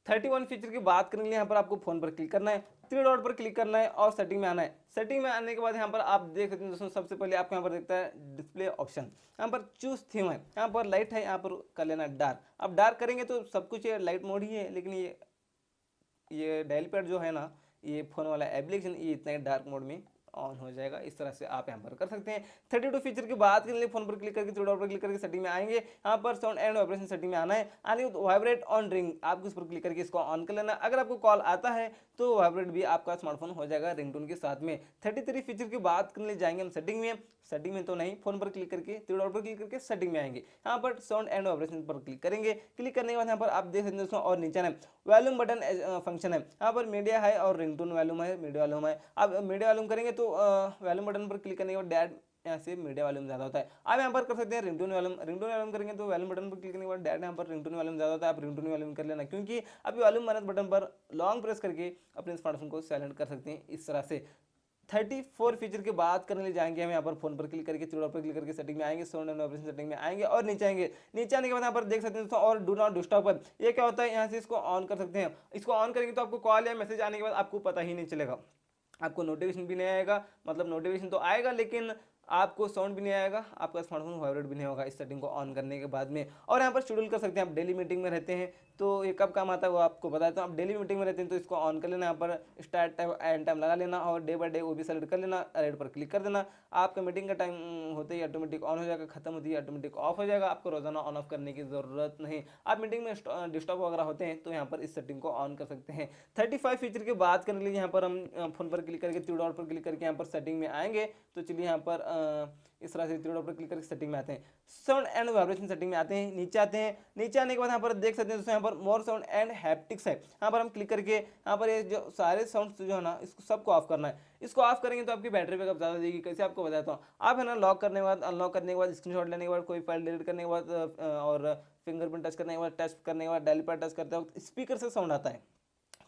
31 feature की बात करने के लिए यहाँ पर आपको फोन पर क्लिक करना है, थ्री डॉट पर क्लिक करना है और सेटिंग में आना है। सेटिंग में आने के बाद यहाँ पर आप देख सकते हैं दोस्तों, सबसे पहले आपको यहाँ पर दिखता है डिस्प्ले ऑप्शन, यहाँ पर चूज थीम है, यहाँ पर लाइट है, यहाँ पर कर लेना डार्क। अब डार्क करेंगे तो सब कुछ ये लाइट मोड ही है, लेकिन ये डायल पैड जो है ना, ये फोन वाला एप्लीकेशन ये इतना डार्क मोड में ऑन हो जाएगा। इस तरह से आप यहाँ पर कर सकते हैं। 32 फीचर की बात करने के लिए फोन पर क्लिक करके थ्री डॉट पर क्लिक करके सेटिंग में आएंगे, यहाँ पर साउंड एंड वाइब्रेशन सेटिंग में आना है। आने वाइब्रेट ऑन रिंग आपको इस पर क्लिक करके इसको ऑन कर लेना। अगर आपको कॉल आता है तो वाइब्रेट भी आपका स्मार्टफोन हो जाएगा रिंगटोन के साथ में। 33 फीचर की बात करने जाएंगे हम सेटिंग में, सेटिंग में तो नहीं, फोन पर क्लिक करके थ्री डॉट पर क्लिक करके सेटिंग में आएंगे, यहाँ पर साउंड एंड वाइब्रेशन पर क्लिक करेंगे। क्लिक करने के बाद यहाँ पर आप देख सकते हैं दोस्तों, और नीचे है वॉल्यूम बटन फंक्शन है, यहाँ पर मीडिया है और रिंगटोन वॉल्यूम है, मीडिया वॉल्यूम है। अब मीडिया वॉल्यूम करेंगे तो वॉल्यूम बटन पर क्लिक करने के बाद डैड यहाँ से मीडिया वॉल्यूम ज़्यादा होता है। आप यहाँ पर कर सकते हैं रिंगटोन वॉल्यूम, रिंगटोन वॉल्यूम करेंगे तो वॉल्यूम बटन पर क्लिक करने के बाद डैड यहाँ पर रिंगटोन वॉल्यूम ज़्यादा होता है। आप रिंगटोन वॉल्यूम कर लेना, क्योंकि आप वॉल्यूम माइनस बटन पर लॉन्ग प्रेस करके अपने स्मार्टफोन को साइलेंट कर सकते हैं इस तरह से। 34 फीचर की बात करने ले जाएंगे हम, यहाँ पर फोन पर क्लिक करके थ्री डॉट पर क्लिक करके सेटिंग में आएंगे, साउंड एंड वाइब्रेशन सेटिंग में आएंगे और नीचे आएंगे। नीचे आने के बाद यहाँ पर देख सकते हैं दोस्तों, और डू नॉट डिस्टर्ब पर, ये क्या होता है, यहाँ से इसको ऑन कर सकते हैं। इसको ऑन करेंगे तो आपको कॉल या मैसेज आने के बाद आपको पता ही नहीं चलेगा, आपको नोटिफिकेशन भी नहीं आएगा, मतलब नोटिफिकेशन तो आएगा लेकिन आपको साउंड भी नहीं आएगा, आपका स्मार्टफोन वाइब्रेट भी नहीं होगा इस सेटिंग को ऑन करने के बाद में। और यहाँ पर शेड्यूल कर सकते हैं, आप डेली मीटिंग में रहते हैं तो ये कब काम आता है वो आपको बताता हूँ। आप डेली मीटिंग में रहते हैं तो इसको ऑन कर लेना, यहाँ पर स्टार्ट टाइम एंड टाइम लगा लेना और डे बाय डे वो भी सेलेक्ट कर लेना, रेड पर क्लिक कर देना। आपका मीटिंग का टाइम होते ही ऑटोमेटिक ऑन हो जाएगा, खत्म होती है ऑटोमेटिक ऑफ हो जाएगा, आपको रोजाना ऑन ऑफ करने की जरूरत नहीं। आप मीटिंग में डिस्टर्ब वगैरह होते हैं तो यहाँ पर इस सेटिंग को ऑन कर सकते हैं। 35 फीचर की बात करने के लिए यहाँ पर हम फोन पर क्लिक करके थ्री डॉट पर क्लिक करके यहाँ पर सेटिंग में आएंगे। तो चलिए यहाँ पर इस तरह से थ्री डॉट पर क्लिक करके सेटिंग में आते हैं, साउंड एंड वाइब्रेशन सेटिंग में आते हैं, नीचे आते हैं। नीचे आने के बाद यहाँ पर देख सकते हैं दोस्तों, यहाँ पर मोर साउंड एंड हैप्टिक्स है, यहाँ पर हम क्लिक करके यहाँ पर ये जो सारे साउंड जो है ना इसको सबको ऑफ करना है। इसको ऑफ करेंगे तो आपकी बैटरी बैकअप ज़्यादा देगी। कैसे आपको बताता हूँ, आप है ना लॉक करने के बाद, अनलॉक करने के बाद, स्क्रीनशॉट लेने के बाद, कोई फाइल डिलीट करने के बाद और फिंगरप्रिंट टच करने के बाद, टच करने के बाद डायल पर टच करते वक्त स्पीकर से साउंड आता है,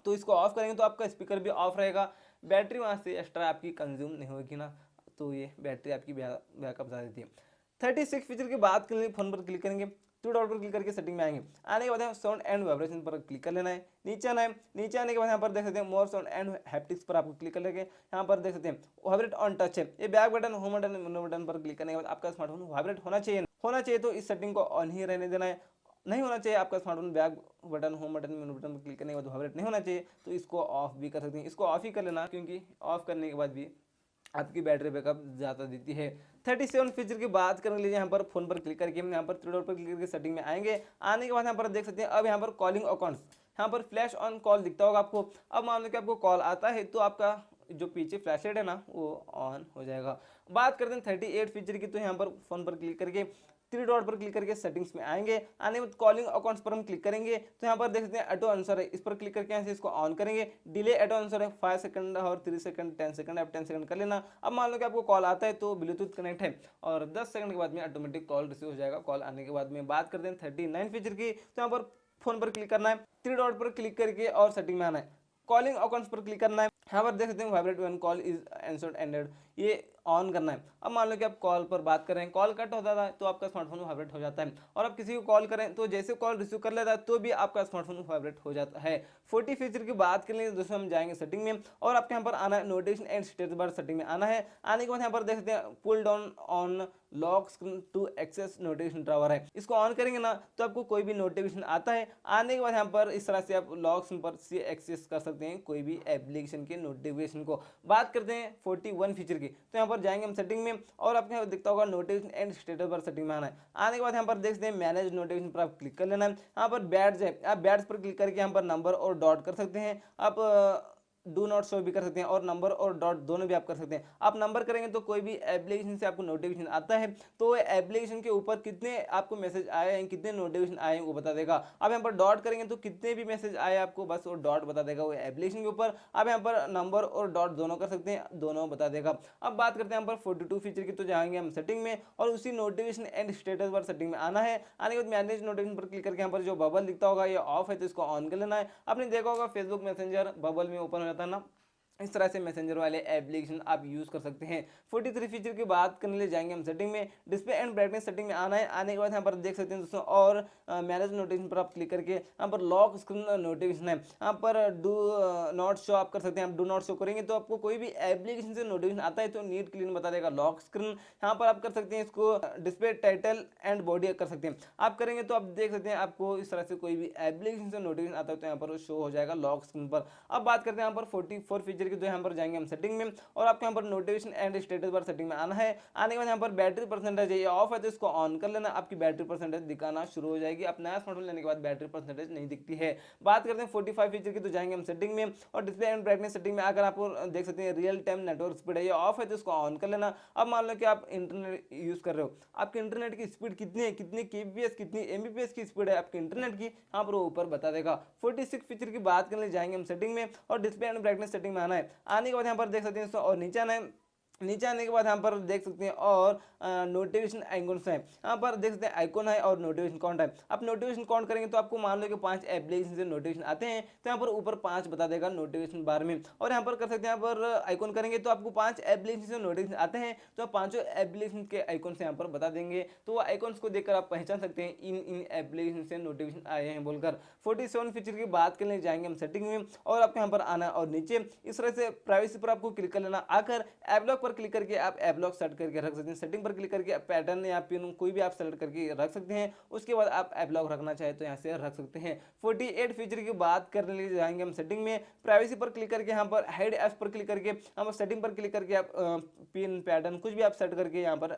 तो इसको ऑफ करेंगे तो आपका स्पीकर भी ऑफ रहेगा, बैटरी वहाँ से एक्स्ट्रा आपकी कंज्यूम नहीं होगी ना, तो ये बैटरी आपकी बैकअप ज़्यादा देती है। 36 फीचर की बात करेंगे, फोन पर क्लिक करेंगे, थ्री डॉट पर क्लिक करके सेटिंग में आएंगे। आने के बाद साउंड एंड वाइब्रेशन पर क्लिक कर लेना है, नीचे आना है। नीचे आने के बाद यहाँ पर देख सकते हैं मोर साउंड एंड हैप्टिक्स पर आपको क्लिक कर लेंगे। यहाँ पर देख सकते हैं वाइब्रेट ऑन टच है, ये बैक बटन, होम बटन, मेनू बटन पर क्लिक करने के बाद आपका स्मार्टफोन वाइब्रेट होना चाहिए तो इस सेटिंग को ऑन ही रहने देना है। नहीं होना चाहिए आपका smartphone back button, home button, मेनू बटन पर क्लिक करने के बाद वाइब्रेट नहीं होना चाहिए तो इसको ऑफ भी कर सकते हैं। इसको ऑफ ही कर लेना, क्योंकि ऑफ करने के बाद भी आपकी बैटरी बैकअप ज़्यादा देती है। 37 फीचर की बात करने के लिए यहाँ पर फोन पर क्लिक करके हम यहाँ पर थ्री डॉट पर क्लिक करके सेटिंग में आएंगे। आने के बाद यहाँ पर देख सकते हैं, अब यहाँ पर कॉलिंग अकाउंट्स, यहाँ पर फ्लैश ऑन कॉल दिखता होगा आपको। अब मान लो कि आपको कॉल आता है तो आपका जो पीछे फ्लैश लाइट है ना वो ऑन हो जाएगा। बात करते हैं 38 फीचर की, तो यहाँ पर फोन पर क्लिक करके थ्री डॉट पर क्लिक करके सेटिंग्स में आएंगे। आने के बाद कॉलिंग अकाउंट्स पर हम क्लिक करेंगे तो यहाँ पर देख सकते हैं ऑटो आंसर है, इस पर क्लिक करके यहाँ से इसको ऑन करेंगे। डिले ऑटो आंसर है 5 सेकंड और 3 सेकंड 10 सेकंड, आप 10 सेकंड कर लेना। अब मान लो कि आपको कॉल आता है तो ब्लूटूथ कनेक्ट है और 10 सेकंड के बाद में ऑटोमेटिक कॉल रिसीव हो जाएगा। कॉल आने के बाद में बात करते हैं 39 फीचर की, तो यहाँ पर फोन पर क्लिक करना है, थ्री डॉट पर क्लिक करके और सेटिंग में आना है, कॉलिंग अकाउंट्स पर क्लिक करना है। यहाँ पर देख सकते हैं vibrate when call is answered ended, ये ऑन करना है। अब मान लो कि आप कॉल पर बात कर रहे हैं, कॉल कट होता है तो आपका स्मार्टफोन वाइब्रेट हो जाता है, और आप किसी को कॉल करें तो जैसे कॉल रिसीव कर लेता है तो भी आपका स्मार्टफोन वाइब्रेट हो जाता है। 40 फीचर की बात करने के लिए दोस्तों हम जाएंगे सेटिंग में, और आपके यहाँ पर आना है notification and status bar setting में आना है। आने के बाद यहाँ पर देख सकते हैं pull down on lock screen to access notification drawer है, इसको ऑन करेंगे ना तो आपको कोई भी नोटिफिकेशन आता है, आने के बाद यहाँ पर इस तरह से आप लॉक स्क्रीन पर से एक्सेस कर सकते हैं कोई भी एप्लीकेशन के नोटिफिकेशन को। बात करते हैं 41 फीचर की, तो यहाँ पर जाएंगे हम सेटिंग में, और आपके यहाँ दिखता होगा नोटिफिकेशन एंड स्टेटस पर सेटिंग में आना है। आने के बाद यहाँ पर देख सकते हैं मैनेज नोटिफिकेशन पर आप क्लिक कर लेना है। यहाँ पर बैड्स है, आप बैड्स पर क्लिक करके यहाँ पर नंबर और डॉट कर सकते हैं, आप डू नॉट शो भी कर सकते हैं, और नंबर और डॉट दोनों भी आप कर सकते हैं। आप नंबर करेंगे तो कोई भी एप्लीकेशन से आपको नोटिफिकेशन आता है तो एप्लीकेशन के ऊपर कितने आपको मैसेज आए हैं, कितने नोटिफिकेशन आए हैं वो बता देगा। आप यहाँ पर डॉट करेंगे तो कितने भी मैसेज आए आपको बस वो डॉट बता देगा वो एप्लीकेशन के ऊपर। आप यहाँ पर नंबर और डॉट दोनों कर सकते हैं, दोनों बता देगा। अब बात करते हैं यहाँ पर 42 फीचर की, तो जाएंगे हम सेटिंग में और उसी नोटिफिकेशन एंड स्टेटस पर सेटिंग में आना है। आने के बाद मैनेज नोटिफिकेशन पर क्लिक करके यहाँ पर जो बबल दिखता होगा ये ऑफ है तो इसको ऑन कर लेना है। आपने देखा होगा फेसबुक मैसेंजर बबल में ओपन हो जाता है ना, इस तरह से मैसेंजर वाले एप्लीकेशन आप यूज़ कर सकते हैं। 43 फीचर की बात करने ले जाएंगे हम सेटिंग में। डिस्प्ले एंड ब्राइटनेस सेटिंग में आना है। आने के बाद यहाँ पर देख सकते हैं दोस्तों, और मैनेज नोटिफिकेशन पर आप क्लिक करके यहाँ पर लॉक स्क्रीन नोटिफिकेशन है, यहाँ पर डू नॉट शो आप कर सकते हैं। आप डू नॉट शो करेंगे तो आपको कोई भी एप्लीकेशन से नोटिफिकेशन आता है तो नीट क्लीन बता देगा। लॉक स्क्रीन यहाँ पर आप कर सकते हैं, इसको डिस्प्ले टाइटल एंड बॉडी कर सकते हैं। आप करेंगे तो आप देख सकते हैं आपको इस तरह से कोई भी एप्लीकेशन से नोटिफिकेशन आता है तो यहाँ पर शो हो जाएगा लॉक स्क्रीन पर। अब बात करते हैं यहाँ पर 44 फीचर की, तो यहाँ पर जाएंगे हम सेटिंग में, और आपको यहाँ पर notification and status bar setting में आना है। आने के बाद यहाँ पर बैटरी परसेंटेज ये ऑफ है तो इसको ऑन कर लेना, आपकी बैटरी परसेंटेज दिखाना शुरू हो जाएगी। आप नया स्मार्टफोन लेने के बाद बैटरी परसेंटेज नहीं दिखती है। बात करते हैं 45 फीचर की, तो जाएंगे हम सेटिंग में, और डिस्प्ले एंड ब्राइटनेस सेटिंग में अगर आपको देख सकते हैं रियल टाइम नेटवर्क स्पीड है ये ऑफ है तो इसको ऑन कर लेना। अब मान लो कि आप इंटरनेट यूज कर रहे हो, आपके इंटरनेट की स्पीड कितनी है, कितनी kbps कितनी mbps की स्पीड है आपके इंटरनेट की, यहाँ पर वो ऊपर बता देगा। 46 फीचर की बात करने जाएंगे हम सेटिंग में, और डिस्प्ले एंड ब्राइटनेस सेटिंग में आना है। आने के बाद यहाँ पर देख सकते हैं और नीचे आना है। नीचे आने के बाद यहाँ पर देख सकते हैं और नोटिफिकेशन आइकॉन्स हैं, यहाँ पर देख सकते हैं आइकॉन है और नोटिफिकेशन काउंट है। आप नोटिफिकेशन काउंट करेंगे तो आपको मान लो कि 5 एप्लीकेशन से नोटिफिकेशन आते हैं तो यहाँ पर ऊपर 5 बता देगा नोटिफिकेशन बार में। और यहाँ पर कर सकते हैं, यहाँ पर आइकॉन करेंगे तो आपको 5 एप्लीकेशन से नोटिफिकेशन आते हैं तो आप 5 एप्लीकेशन के आइकॉन से यहाँ पर बता देंगे, तो वो आइकॉन्स को देखकर आप पहचान सकते हैं इन एप्लीकेशन से नोटिफिकेशन आए हैं बोलकर। 47 फीचर की बात करने जाएंगे हम सेटिंग में, और आपको यहाँ पर आना है और नीचे इस तरह से प्राइवेसी पर आपको क्लिक कर लेना। आकर ऐप लॉक पर क्लिक करके आप ऐप लॉक सेट करके रख सकते हैं। सेटिंग पर क्लिक करके पैटर्न या पिन कोई भी आप सेलेक्ट करके रख सकते हैं। उसके बाद आप ऐप लॉक रखना चाहे तो यहाँ से रख सकते हैं। 48 फीचर की बात करने लिए जाएंगे हम सेटिंग में, प्राइवेसी पर क्लिक करके यहाँ पर हाइड ऐप्स पर क्लिक करके यहाँ पर सेटिंग पर क्लिक करके आप पिन पैटर्न कुछ भी आप सेट करके यहाँ पर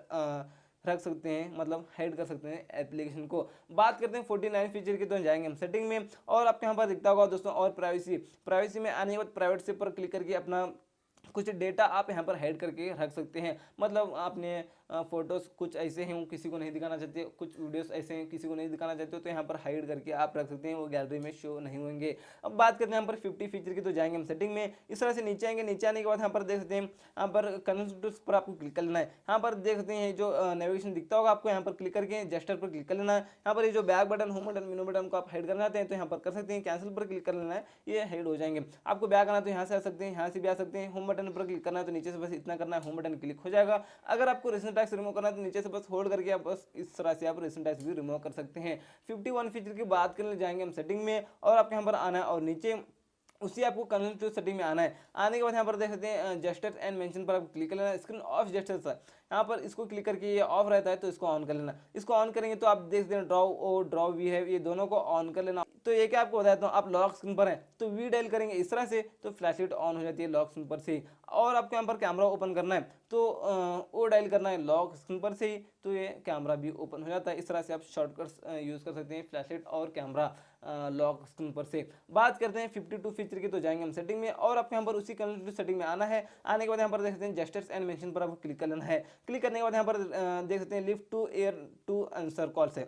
रख सकते हैं, मतलब हाइड कर सकते हैं एप्लीकेशन को। बात करते हैं 49 फीचर की, तो जाएंगे हम सेटिंग में, और आपके यहाँ पर दिखता होगा दोस्तों और प्राइवेसी में आने के बाद प्राइवेट से पर क्लिक करके अपना कुछ डेटा आप यहाँ पर हाइड करके रख सकते हैं। मतलब आपने फोटोज कुछ ऐसे हैं किसी को नहीं दिखाना चाहते, कुछ वीडियोस ऐसे हैं किसी को नहीं दिखाना चाहते तो यहाँ पर हाइड करके आप रख सकते हैं, वो गैलरी में शो नहीं होंगे। अब बात करते हैं यहाँ पर 50 फीचर की, तो जाएंगे हम सेटिंग में, इस तरह से नीचे आएंगे। नीचे आने के बाद यहाँ पर देख सकते हैं यहाँ पर कनेक्ट पर आपको क्लिक कर लेना है। यहाँ पर देख सकते हैं जो नेविगेशन दिखता होगा आपको, यहाँ पर क्लिक करके जेस्टर पर क्लिक कर लेना है। यहाँ पर ये जो बैक बटन, होम बटन, मेनू बटन को आप हाइड करना चाहते हैं तो यहाँ पर कर सकते हैं। कैंसिल पर क्लिक कर लेना है, ये हाइड हो जाएंगे। आपको बैक आना तो यहाँ से आ सकते हैं, यहाँ से भी आ सकते हैं। होम बटन पर क्लिक करना है तो नीचे से बस इतना करना है, होम बटन क्लिक हो जाएगा। अगर आपको रिसेंट टैक्स रिमूव करना है तो नीचे से बस होल्ड करके आप बस इस तरह से आप रिसेंट टैक्स भी रिमूव कर सकते हैं। 51 फीचर की बात करने जाएंगे हम सेटिंग में, और आपके यहाँ पर आना है और नीचे उसी आपको कन्वर्ट टू सेटिंग में आना है। आने के बाद यहाँ पर देख सकते हैं जेस्चर्स एंड मेंशन पर आप क्लिक कर लेना। स्क्रीन ऑफ जेस्चर्स है, यहाँ पर इसको क्लिक करके ये ऑफ रहता है तो इसको ऑन कर लेना। इसको ऑन करेंगे तो आप देख सकते हैं ड्रॉ और ड्रॉ वी है, ये दोनों को ऑन कर लेना। तो ये क्या आपको बताता हूँ, आप लॉक स्क्रीन पर हैं तो वी डायल करेंगे इस तरह से तो फ्लैशलाइट ऑन हो जाती है लॉक स्क्रीन पर से ही। और आपको यहाँ पर कैमरा ओपन करना है तो ओ डायल करना है लॉक स्क्रीन पर से ही, तो ये कैमरा भी ओपन हो जाता है। इस तरह से आप शॉर्टकट्स यूज़ कर सकते हैं फ्लैशलाइट और कैमरा लॉक स्क्रीन पर से। बात करते हैं 52 फीचर की, तो जाएंगे हम सेटिंग में, और आपको यहाँ पर उसी कनेक्ट सेटिंग में आना है। आने के बाद यहाँ पर देख सकते हैं जेस्चर्स एंड मेंशन पर आपको क्लिक कर लेना है। क्लिक करने के बाद यहाँ पर देख सकते हैं lift to ear to answer call से,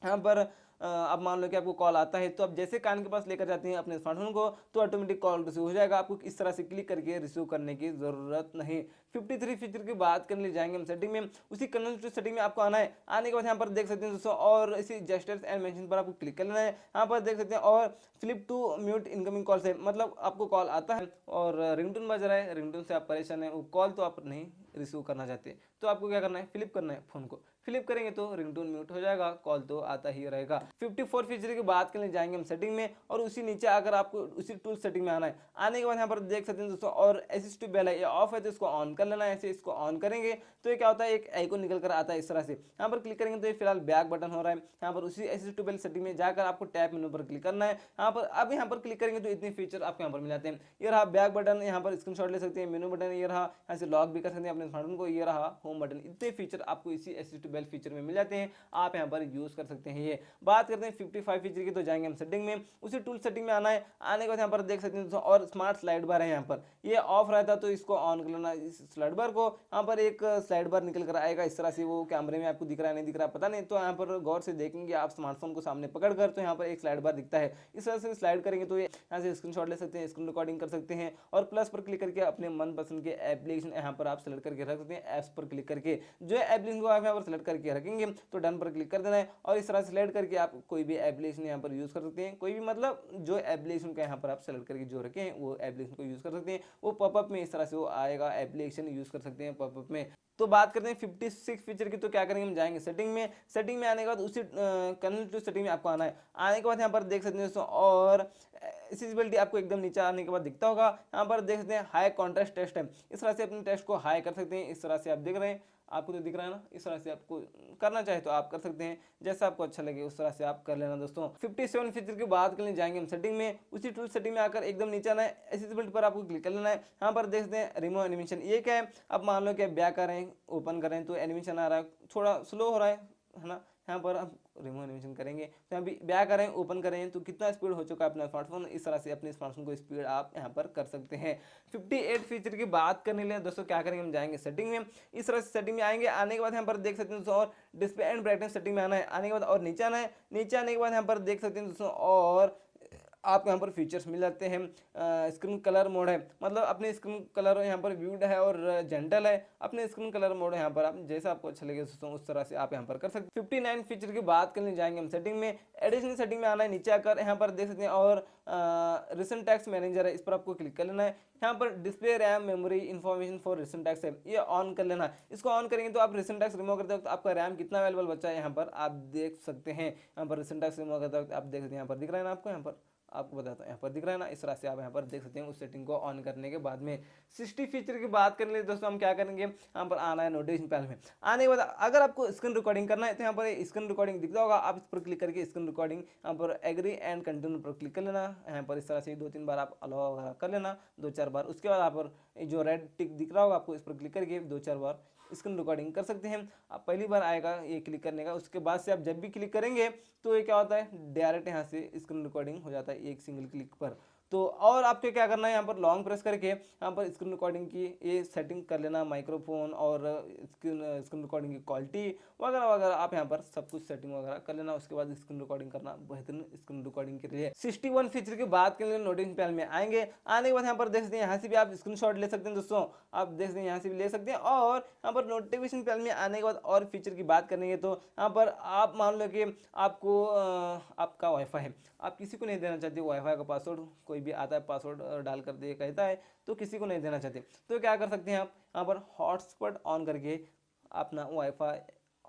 यहाँ पर अब मान लो कि आपको कॉल आता है तो आप जैसे कान के पास लेकर जाते हैं अपने स्मार्टफोन को तो ऑटोमेटिक कॉल रिसीव हो जाएगा, आपको इस तरह से क्लिक करके रिसीव करने की ज़रूरत नहीं। 53 फीचर की बात करने ले जाएंगे हम सेटिंग में, उसी कनेक्ट सेटिंग में आपको आना है। आने के बाद यहाँ पर देख सकते हैं दोस्तों और इसी जेस्चर्स एंड मेंशन पर आपको क्लिक कर लेना है। यहाँ पर देख सकते हैं और flip to mute incoming call से, मतलब आपको कॉल आता है और रिंगटोन बज रहा है, रिंगटोन से आप परेशान है, वो कॉल तो आप नहीं रिसीव करना चाहते तो आपको क्या करना है, फ्लिप करना है फोन को। फ्लिप करेंगे तो रिंगटोन म्यूट हो जाएगा, कॉल तो आता ही रहेगा। 54 फीचर की बात करने जाएंगे हम सेटिंग में, और उसी नीचे अगर आपको उसी टूल सेटिंग में आना है। आने के बाद यहाँ पर देख सकते हैं दोस्तों और असिस्ट टू बेल है, ये ऑफ है तो इसको ऑन कर लेना है। ऐसे इसको ऑन करेंगे तो ये क्या होता है, एक आइकॉन निकल कर आता है इस तरह से। यहाँ पर क्लिक करेंगे तो ये फिलहाल बैक बटन हो रहा है। यहाँ पर उसी असिस्ट टू बेल सेटिंग में जाकर आपको टैप मेनू पर क्लिक करना है। यहाँ पर अब यहाँ पर क्लिक करेंगे तो इतने फीचर आपको यहाँ पर मिल जाते हैं। ये रहा बैक बटन, यहाँ पर स्क्रीनशॉट ले सकते हैं, मेनू बटन ये रहा, यहाँ से लॉक भी कर सकते हैं अपने स्मार्टफोन को, ये रहा होम बटन। इतने फीचर आपको इसी असिस्ट टू बेल फीचर में मिल जाते हैं, आप यहाँ पर यूज कर सकते हैं। ये बात करते हैं 55 फीचर की, तो जाएंगे हम सेटिंग में, उसी टूल सेटिंग में आना है। आने के बाद यहाँ पर देख सकते हैं और स्मार्ट स्लाइड बार है, यहाँ पर ये ऑफ रहता है तो इसको ऑन कर लेना। इस स्लाइड बार को यहाँ पर एक स्लाइड बार निकल कर आएगा इस तरह से, वो कैमरे में आपको दिख रहा है नहीं दिख रहा पता नहीं, तो यहाँ पर गौर से देखेंगे आप स्मार्टफोन को सामने पकड़ कर तो यहाँ पर एक स्लाइड बार दिखता है। इस तरह से स्लाइड करेंगे तो यहाँ से स्क्रीनशॉट ले सकते हैं, स्क्रीन रिकॉर्डिंग कर सकते हैं, और प्लस पर क्लिक करके अपने मनपसंद के एप्लीकेशन यहाँ पर आप सेलेक्ट करके रख सकते हैं। ऐप्स पर क्लिक करके जो एप्लीकेशन को आप यहाँ पर सेलेक्ट करके रखेंगे तो डन पर क्लिक कर देना है और इस तरह से सेलेक्ट करके आप कोई भी एप्लीकेशन यहाँ पर यूज़ कर सकते हैं। कोई भी मतलब जो एप्लीकेशन का यहाँ पर आप सेलेक्ट करके जो रखें वो एप्लीकेशन को यूज़ कर सकते हैं। वो पॉपअप में इस तरह से वो आएगा, एप्लीकेशन यूज़ कर सकते हैं पॉपअप में। तो बात करते हैं 56 फीचर की। तो क्या करेंगे, हम जाएंगे सेटिंग में आने के बाद उसी कनेक्ट टू सेटिंग में आपको आना है। आने के बाद यहाँ पर देख सकते हैं दोस्तों, और एक्सेसिबिलिटी आपको एकदम नीचे आने के बाद दिखता होगा। यहाँ पर देख सकते हैं हाई कॉन्ट्रास्ट टेस्ट है, इस तरह से अपने टेस्ट को हाई कर सकते हैं। इस तरह से आप देख रहे हैं, आपको तो दिख रहा है ना, इस तरह से आपको करना चाहे तो आप कर सकते हैं, जैसा आपको अच्छा लगे उस तरह से आप कर लेना दोस्तों। 57 फीचर की बात करने जाएंगे हम सेटिंग में। उसी टूल सेटिंग में आकर एकदम नीचे आना है, एक्सेसिबिलिटी पर आपको क्लिक कर लेना है। यहाँ पर देखते हैं रिमूव एनिमेशन, ये क्या है, अब मान लो कि आप बैक कर रहे हैं, ओपन कर रहे हैं तो एनिमेशन आ रहा है, थोड़ा स्लो हो रहा है ना। यहाँ पर आप रिमूव एनिमेशन करेंगे तो यहाँ भी बैक करें, ओपन करें तो कितना स्पीड हो चुका है अपना स्मार्टफोन। इस तरह से अपने स्मार्टफोन को स्पीड आप यहाँ पर कर सकते हैं। 58 फीचर की बात करने के लिए दोस्तों क्या करेंगे, हम जाएंगे सेटिंग में। इस तरह से सेटिंग में आएंगे, आने के बाद यहाँ पर देख सकते हैं दोस्तों, और डिस्प्ले एंड ब्राइटनेस सेटिंग में आना है। आने के बाद और नीचे आना है, नीचे आने के बाद यहाँ पर देख सकते हैं दोस्तों, और आपको यहाँ पर फीचर्स मिल जाते हैं। स्क्रीन कलर मोड है, मतलब अपने स्क्रीन कलर यहाँ पर व्यूड है और जेंटल है। अपने स्क्रीन कलर मोड है यहाँ पर, आप जैसा आपको अच्छा लगे दोस्तों उस तरह से आप यहाँ पर कर सकते हैं। 59 फीचर की बात करने जाएंगे हम सेटिंग में। एडिशनल सेटिंग में आना है, नीचे आकर यहाँ पर देख सकते हैं, और रिसेंट टैक्स मैनेजर है, इस पर आपको क्लिक कर लेना है। यहाँ पर display RAM memory information for recent tax है, ये ऑन कर लेना। इसको ऑन करेंगे तो आप रिसेंट टैक्स रिमूव करते वक्त आपका रैम कितना अवेलेबल बचा है यहाँ पर आप देख सकते हैं। यहाँ पर रिसेंट टैक्स रिमूव करते वक्त आप देख सकते हैं, यहाँ पर दिख रहा है ना आपको, यहाँ पर आपको बताता हूँ, यहाँ पर दिख रहा है ना, इस तरह से आप यहाँ पर देख सकते हैं उस सेटिंग को ऑन करने के बाद में। 60 फीचर की बात करने के लिए दोस्तों हम क्या करेंगे, यहाँ पर आना है नोटिफिकेशन पैनल में। आने के बाद अगर आपको स्क्रीन रिकॉर्डिंग करना है तो यहाँ पर स्क्रीन रिकॉर्डिंग दिखता होगा, आप इस पर क्लिक करके स्क्रीन रिकॉर्डिंग यहाँ पर एग्री एंड कंटिन्यू पर क्लिक कर लेना। यहाँ पर इस तरह से 2-3 बार आप अलाउ वगैरह कर लेना, 2-4 बार। उसके बाद आप पर जो रेड टिक दिख रहा होगा आपको, इस पर क्लिक करके 2-4 बार स्क्रीन रिकॉर्डिंग कर सकते हैं। आप पहली बार आएगा ये क्लिक करने का, उसके बाद से आप जब भी क्लिक करेंगे तो ये क्या होता है, डायरेक्ट यहाँ से स्क्रीन रिकॉर्डिंग हो जाता है एक सिंगल क्लिक पर। तो और आपको क्या करना है, यहाँ पर लॉन्ग प्रेस करके यहाँ पर स्क्रीन रिकॉर्डिंग की ये सेटिंग कर लेना, माइक्रोफोन और स्क्रीन रिकॉर्डिंग की क्वालिटी वगैरह वगैरह आप यहाँ पर सब कुछ सेटिंग वगैरह कर लेना। उसके बाद स्क्रीन रिकॉर्डिंग करना बेहतरीन स्क्रीन रिकॉर्डिंग के लिए। 61 फीचर की बात के लिए नोटिफिकेशन पैनल में आएंगे। आने के बाद यहाँ पर देख सकते हैं, यहाँ से भी आप स्क्रीनशॉट ले सकते हैं दोस्तों, आप देख सकते हैं यहाँ से भी ले सकते हैं। और यहाँ पर नोटिफिकेशन पैनल में आने के बाद और फीचर की बात करेंगे तो यहाँ पर आप मान लो कि आपको आपका वाईफाई है, आप किसी को नहीं देना चाहते वाईफाई का पासवर्ड, कोई भी आता है पासवर्ड डाल कर दे कहता है तो किसी को नहीं देना चाहते, तो क्या कर सकते हैं आप यहाँ पर हॉटस्पॉट ऑन करके अपना वाईफाई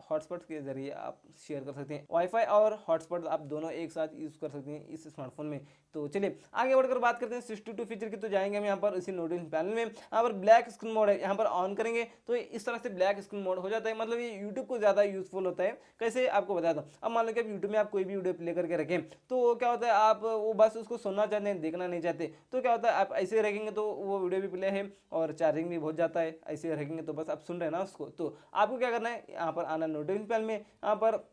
हॉटस्पॉट के जरिए आप शेयर कर सकते हैं। वाईफाई और हॉटस्पॉट आप दोनों एक साथ यूज़ कर सकते हैं इस स्मार्टफोन में। तो चलिए आगे बढ़कर बात करते हैं 62 फीचर की। तो जाएंगे हम यहाँ पर इसी नोटिफिकेशन पैनल में, यहाँ पर ब्लैक स्क्रीन मोड है, यहाँ पर ऑन करेंगे तो इस तरह से ब्लैक स्क्रीन मोड हो जाता है। मतलब ये यूट्यूब को ज़्यादा यूजफुल होता है। कैसे आपको बताता हूँ, अब मान लो कि आप यूट्यूब में आप कोई भी वीडियो प्ले करके रखें तो क्या होता है, आप वो बस उसको सुनना चाहते हैं, देखना नहीं चाहते, तो क्या होता है आप ऐसे रखेंगे तो वो वीडियो भी प्ले है और चार्जिंग भी बहुत जाता है। ऐसे रखेंगे तो बस आप सुन रहे हैं ना उसको। तो आपको क्या करना है, यहाँ पर आना नोटिफिकेशन पैनल में, यहाँ पर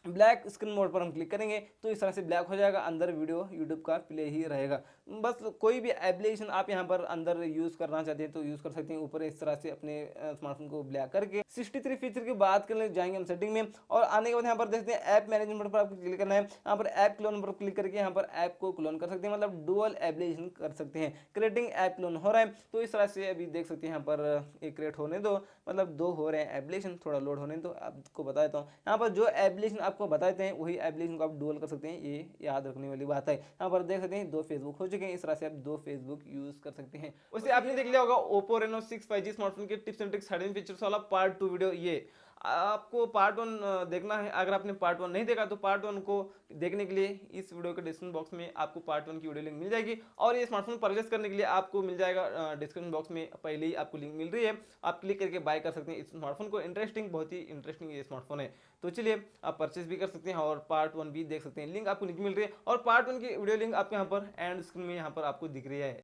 ब्लैक स्क्रीन मोड पर हम क्लिक करेंगे तो इस तरह से ब्लैक हो जाएगा, अंदर वीडियो यूट्यूब का प्ले ही रहेगा। बस कोई भी एप्लीकेशन आप यहाँ पर अंदर यूज़ करना चाहते हैं तो यूज़ कर सकते हैं, ऊपर इस तरह से अपने स्मार्टफोन को ब्लैक करके। 63 फीचर की बात करने जाएंगे हम सेटिंग में, और आने के बाद यहाँ पर देखते हैं ऐप मैनेजमेंट पर आपको क्लिक करना है। यहाँ पर ऐप क्लोन पर क्लिक करके यहाँ पर ऐप को क्लोन कर सकते हैं, मतलब डुअल एप्लीकेशन कर सकते हैं। क्रिएटिंग ऐप क्लोन हो रहा है तो इस तरह से अभी देख सकते हैं, यहाँ पर एक क्रिएट होने दो, मतलब 2 हो रहे हैं एप्लीकेशन, थोड़ा लोड होने दो, आपको बताता हूँ। यहाँ पर जो एप्लीकेशन आपको बताते हैं वही एप्लीकेशन को आप डुअल कर सकते हैं, ये याद रखने वाली बात है। यहाँ पर देख सकते हैं 2 फेसबुक हो चुके हैं, इस तरह से आप 2 फेसबुक यूज कर सकते हैं। वैसे आपने देख लिया होगा ओप्पो रेनो 6 5G स्मार्टफोन के टिप्स एंड ट्रिक्स 13 फीचर्स वाला पार्ट 2 वीडियो। ये आपको पार्ट 1 देखना है, अगर आपने पार्ट 1 नहीं देखा तो पार्ट 1 को देखने के लिए इस वीडियो के डिस्क्रिप्शन बॉक्स में आपको पार्ट 1 की वीडियो लिंक मिल जाएगी। और ये स्मार्टफोन परचेस करने के लिए आपको मिल जाएगा डिस्क्रिप्शन बॉक्स में पहले ही आपको लिंक मिल रही है, आप क्लिक करके बाय कर सकते हैं इस स्मार्टफोन को। इंटरेस्टिंग, बहुत ही इंटरेस्टिंग ये स्मार्टफोन है। तो चलिए आप परचेस भी कर सकते हैं और पार्ट 1 भी देख सकते हैं, लिंक आपको नीचे मिल रही है। और पार्ट 1 की वीडियो लिंक आपको यहाँ पर एंड स्क्रीन में यहाँ पर आपको दिख रही है।